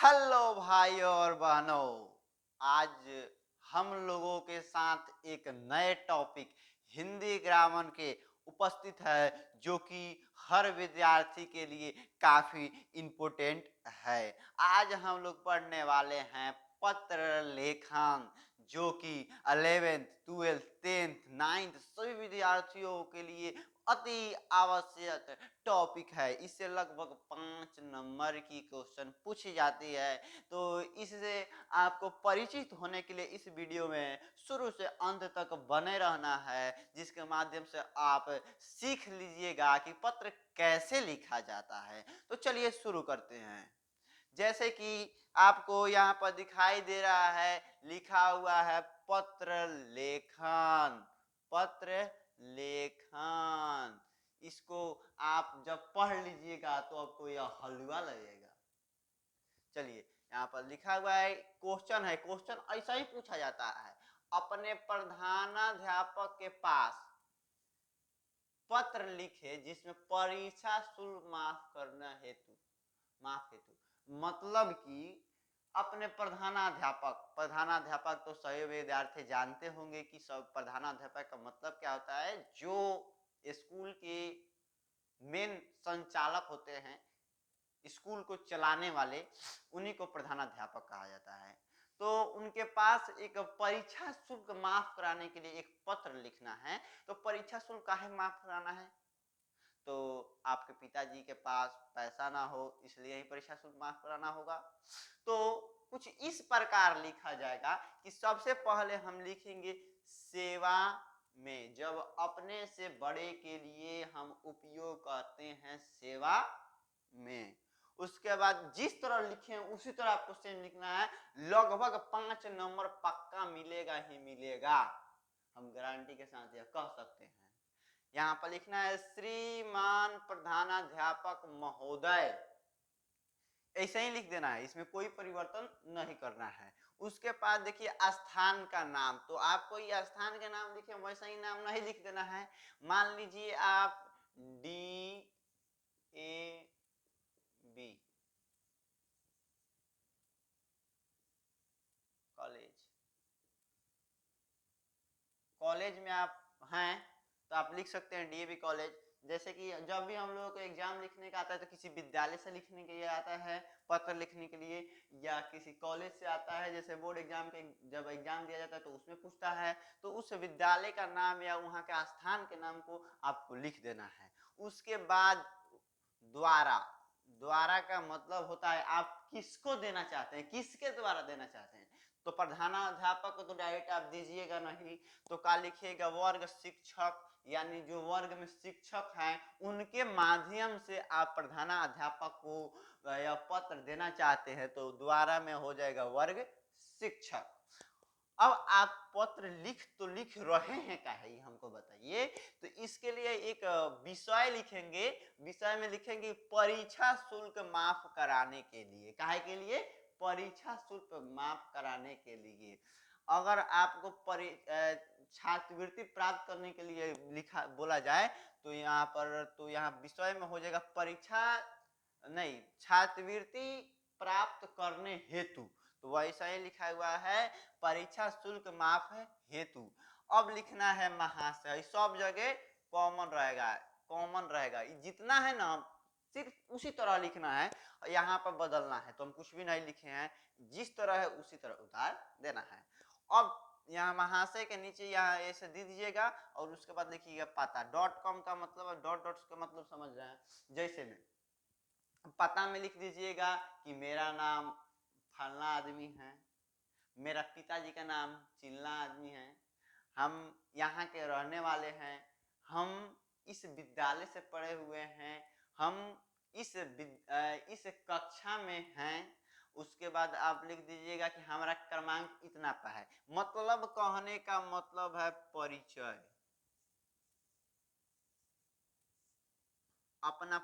Hello भाई और बहनों। आज हम लोगों के साथ एक नए टॉपिक हिंदी ग्रामर के उपस्थित है, जो कि हर विद्यार्थी के लिए काफी इम्पोर्टेंट है। आज हम लोग पढ़ने वाले हैं पत्र लेखन, जो कि 11th 12th 10th 9th सभी विद्यार्थियों के लिए अति आवश्यक टॉपिक है। इससे लगभग 5 नंबर की क्वेश्चन पूछी जाती है। तो इससे आपको परिचित होने के लिए इस वीडियो में शुरू से अंत तक बने रहना है, जिसके माध्यम से आप सीख लीजिएगा कि पत्र कैसे लिखा जाता है। तो चलिए शुरू करते हैं। जैसे कि आपको यहाँ पर दिखाई दे रहा है, लिखा हुआ है पत्र लेखन। पत्र लेखन, इसको आप जब पढ़ लीजिएगा तो आपको यह हलवा लगेगा। चलिए, यहाँ पर लिखा हुआ है, क्वेश्चन है। क्वेश्चन ऐसा ही पूछा जाता है, अपने प्रधानाध्यापक के पास पत्र लिखे जिसमें परीक्षा शुल्क माफ हेतु मतलब कि अपने प्रधानाध्यापक तो सभी विद्यार्थी जानते होंगे कि सब प्रधानाध्यापक का मतलब क्या होता है। जो स्कूल के मेन संचालक होते हैं, स्कूल को चलाने वाले, उन्हीं को प्रधानाध्यापक कहा जाता है। तो उनके पास एक परीक्षा शुल्क माफ कराने के लिए एक पत्र लिखना है। तो परीक्षा शुल्क काहे माफ कराना है? तो आपके पिताजी के पास पैसा ना हो, इसलिए ही परीक्षा शुल्क माफ कराना होगा। तो कुछ इस प्रकार लिखा जाएगा कि सबसे पहले हम लिखेंगे सेवा में। जब अपने से बड़े के लिए हम उपयोग करते हैं सेवा में, उसके बाद जिस तरह लिखे उसी तरह आपको सेम लिखना है। लगभग 5 नंबर पक्का मिलेगा ही मिलेगा, हम गारंटी के साथ यह कह सकते हैं। यहाँ पर लिखना है श्रीमान प्रधानाध्यापक महोदय, ऐसे ही लिख देना है, इसमें कोई परिवर्तन नहीं करना है। उसके बाद देखिए स्थान का नाम, तो आपको ये स्थान का नाम लिखे वैसा ही नाम नहीं लिख देना है। मान लीजिए आप DAV कॉलेज में आप हैं तो आप लिख सकते हैं DAV कॉलेज। जैसे कि जब भी हम लोगों को एग्जाम लिखने का आता है तो किसी विद्यालय से लिखने के लिए आता है पत्र लिखने के लिए, या किसी कॉलेज से आता है। जैसे बोर्ड एग्जाम के जब एग्जाम दिया जाता है तो उसमें पूछता है, तो उस विद्यालय का नाम या वहाँ के स्थान के नाम को आपको लिख देना है। उसके बाद द्वारा, द्वारा का मतलब होता है आप किसको देना चाहते हैं, किसके द्वारा देना चाहते हैं। तो प्रधानाध्यापक को तो डायरेक्ट आप दीजिएगा नहीं, तो क्या लिखिएगा वर्ग शिक्षक, यानी जो वर्ग में शिक्षक हैं उनके माध्यम से आप प्रधानाध्यापक को यह पत्र देना चाहते हैं, तो द्वारा में हो जाएगा वर्ग शिक्षक। अब आप पत्र लिख रहे हैं क्या है, ये हमको बताइए। तो इसके लिए एक विषय लिखेंगे। विषय में लिखेंगे परीक्षा शुल्क माफ कराने के लिए। काहे के लिए? परीक्षा शुल्क माफ कराने के लिए। अगर आपको छात्रवृत्ति प्राप्त करने के लिए लिखा बोला जाए तो यहाँ पर, तो यहाँ विषय में हो जाएगा परीक्षा नहीं, छात्रवृत्ति प्राप्त करने हेतु। तो वैसा ही लिखा हुआ है परीक्षा शुल्क माफ हेतु। अब लिखना है महाशय, सब जगह कॉमन रहेगा जितना है ना, सिर्फ उसी तरह लिखना है, यहाँ पर बदलना है। तो हम कुछ भी नहीं लिखे हैं, जिस तरह है उसी तरह उतार देना है। अब यहाँ महाशय के नीचे यहाँ ऐसे दे दीजिएगा, और उसके बाद लिखिएगा पता। .com का मतलब, डॉट का मतलब समझ रहे हैं। जैसे में पता में लिख दीजिएगा कि मेरा नाम फलना आदमी है, मेरा पिताजी का नाम चिल्ला आदमी है, हम यहाँ के रहने वाले हैं, हम इस विद्यालय से पढ़े हुए हैं, हम इस कक्षा में हैं। उसके बाद आप लिख दीजिएगा कि हमारा क्रमांक इतना पर है। मतलब कहने का मतलब है परिचय, अपना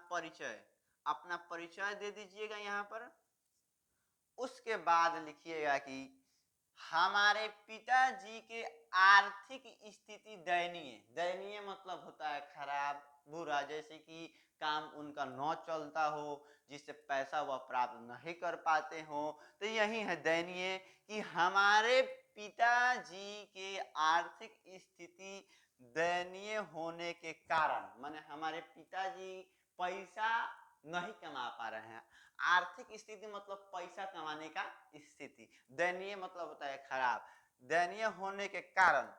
परिचय दे दीजिएगा यहाँ पर। उसके बाद लिखिएगा कि हमारे पिताजी के आर्थिक स्थिति दयनीय, दयनीय मतलब होता है खराब, बुरा, जैसे कि काम उनका न चलता हो, जिससे पैसा वह प्राप्त नहीं कर पाते हो। तो यही है दयनीय कि हमारे पिताजी के आर्थिक स्थिति दयनीय होने के कारण, माने हमारे पिताजी पैसा नहीं कमा पा रहे हैं। आर्थिक स्थिति मतलब पैसा कमाने का स्थिति, दयनीय मतलब होता है खराब। दयनीय होने के कारण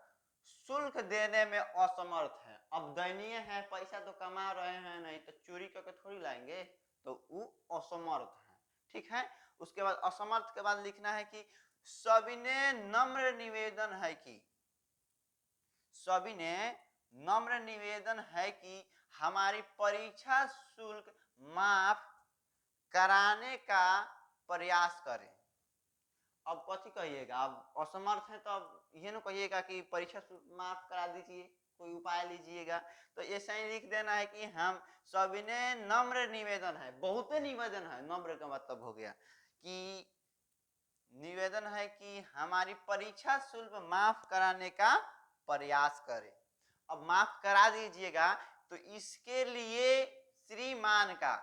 शुल्क देने में असमर्थ है। अब दयनीय है, पैसा तो कमा रहे हैं नहीं तो चोरी करके थोड़ी लाएंगे, तो वो असमर्थ है। ठीक है, उसके बाद असमर्थ के बाद लिखना है कि सविनय नम्र निवेदन है कि, सविनय नम्र निवेदन है कि हमारी परीक्षा शुल्क माफ कराने का प्रयास करें। अब कथी कहिएगा, अब असमर्थ है तो अब ये ना कहिएगा कि परीक्षा माफ करा दीजिए, कोई उपाय लीजिएगा। तो ऐसा ही लिख देना है कि हम सविनय नम्र निवेदन है, बहुत निवेदन है, नम्र का मतलब हो गया कि निवेदन है कि हमारी परीक्षा शुल्क माफ कराने का प्रयास करें। अब माफ करा दीजिएगा तो इसके लिए श्रीमान का,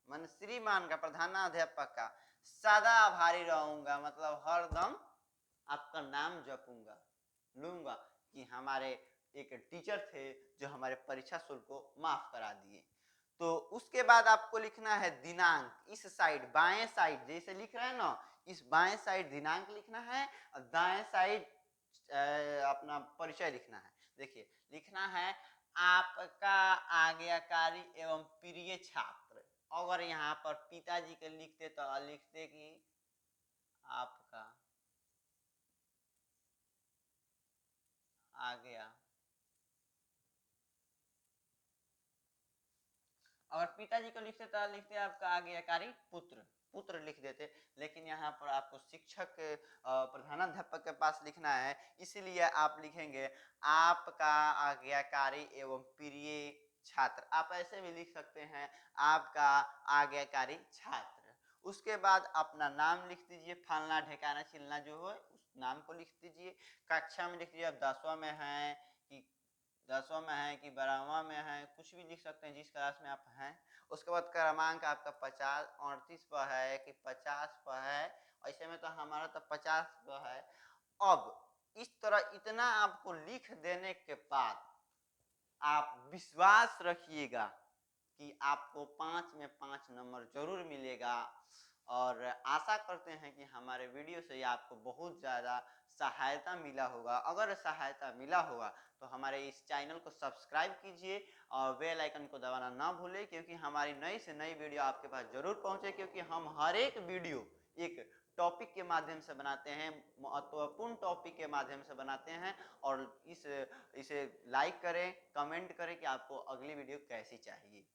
मान श्रीमान का, प्रधानाध्यापक का सदा आभारी रहूंगा, मतलब हरदम आपका नाम जपूंगा, लूंगा कि हमारे एक टीचर थे जो हमारे परीक्षा शुल्क को माफ करा दिए। तो उसके बाद आपको लिखना है दिनांक, इस साइड बाएं साइड जैसे लिख रहे हैं ना, इस बाएं साइड दिनांक लिखना है और दाएं साइड अपना परिचय लिखना है। देखिए लिखना है आपका आज्ञाकारी एवं प्रिय छात्र। अगर यहाँ पर पिताजी के लिखते तो लिखते कि आपका आज्ञा, अगर पिताजी को लिखते तो लिखते आपका आज्ञाकारी पुत्र, पुत्र लिख देते। लेकिन यहाँ पर आपको शिक्षक प्रधानाध्यापक के पास लिखना है, इसलिए आप लिखेंगे आपका आज्ञाकारी एवं प्रिय छात्र। आप ऐसे भी लिख सकते हैं आपका आज्ञाकारी छात्र। उसके बाद अपना नाम लिख दीजिए, फलना ढेकाना चिलना जो हो उस नाम को लिख दीजिए। कक्षा में लिख दीजिए, अब 10वां में है कि 10वां में है कि 12वां में है, कुछ भी लिख सकते हैं जिस क्लास में आप हैं। उसके बाद क्रमांक आपका 50 38 पर है कि 50 पर है, ऐसे में तो हमारा तो 50 पर है। अब इस तरह इतना आपको लिख देने के बाद आप विश्वास रखिएगा कि आपको 5 में 5 नंबर जरूर मिलेगा। और आशा करते हैं कि हमारे वीडियो से आपको बहुत ज़्यादा सहायता मिला होगा। अगर सहायता मिला होगा तो हमारे इस चैनल को सब्सक्राइब कीजिए और बेल आइकन को दबाना ना भूलें, क्योंकि हमारी नई से नई वीडियो आपके पास जरूर पहुंचे। क्योंकि हम हर एक वीडियो एक टॉपिक के माध्यम से बनाते हैं, महत्वपूर्ण टॉपिक के माध्यम से बनाते हैं। और इसे लाइक करें, कमेंट करें कि आपको अगली वीडियो कैसी चाहिए।